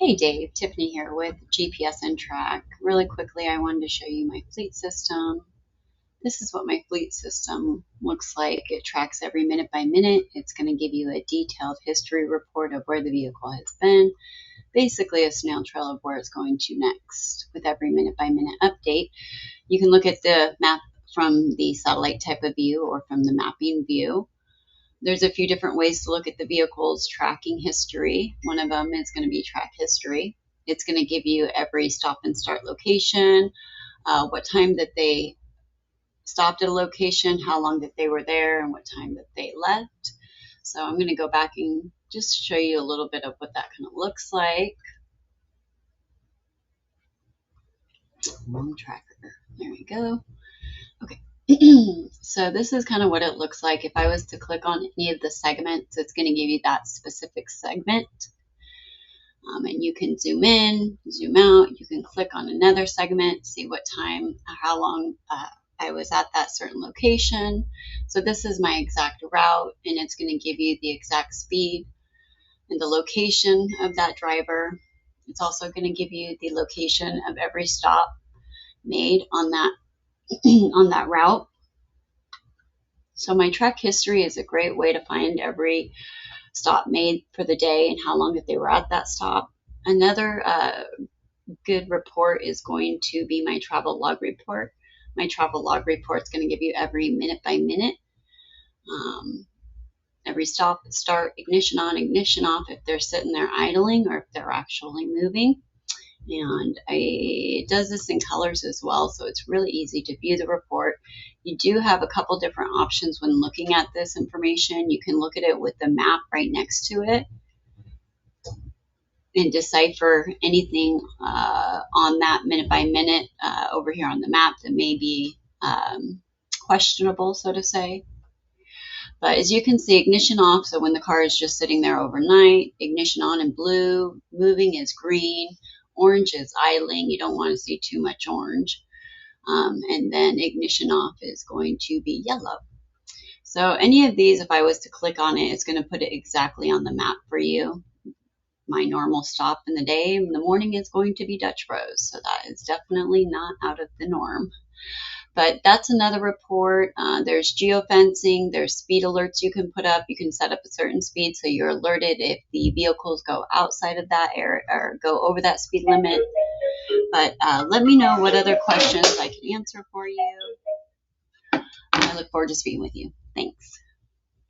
Hey Dave, Tiffany here with GPS and Track. Really quickly, I wanted to show you my fleet system. This is what my fleet system looks like. It tracks every minute by minute. It's going to give you a detailed history report of where the vehicle has been. Basically a snail trail of where it's going to next with every minute by minute update. You can look at the map from the satellite type of view or from the mapping view. There's a few different ways to look at the vehicle's tracking history. One of them is going to be track history. It's going to give you every stop and start location, what time that they stopped at a location, how long that they were there, and what time that they left. So I'm going to go back and just show you a little bit of what that kind of looks like. Wrong tracker. There we go. Okay. So this is kind of what it looks like. If I was to click on any of the segments, it's going to give you that specific segment. And you can zoom in, zoom out. You can click on another segment, see what time, how long I was at that certain location. So this is my exact route, and it's going to give you the exact speed and the location of that driver. It's also going to give you the location of every stop made on that on that route. So my track history is a great way to find every stop made for the day and how long that they were at that stop. Another good report is going to be my travel log report. My travel log report is going to give you every minute by minute, every stop, start, ignition on, ignition off, if they're sitting there idling or if they're actually moving. And it does this in colors as well, so it's really easy to view the report. You do have a couple different options when looking at this information. You can look at it with the map right next to it and decipher anything on that minute by minute over here on the map that may be questionable, so to say. But as you can see, ignition off, so when the car is just sitting there overnight, ignition on in blue, moving is green, orange is idling. You don't want to see too much orange. And then ignition off is going to be yellow. So any of these, if I was to click on it, it's going to put it exactly on the map for you. My normal stop in the day in the morning is going to be Dutch Bros. So that is definitely not out of the norm. But that's another report. There's geofencing, there's speed alerts you can put up. You can set up a certain speed so you're alerted if the vehicles go outside of that area or go over that speed limit. But let me know what other questions I can answer for you. I look forward to speaking with you. Thanks.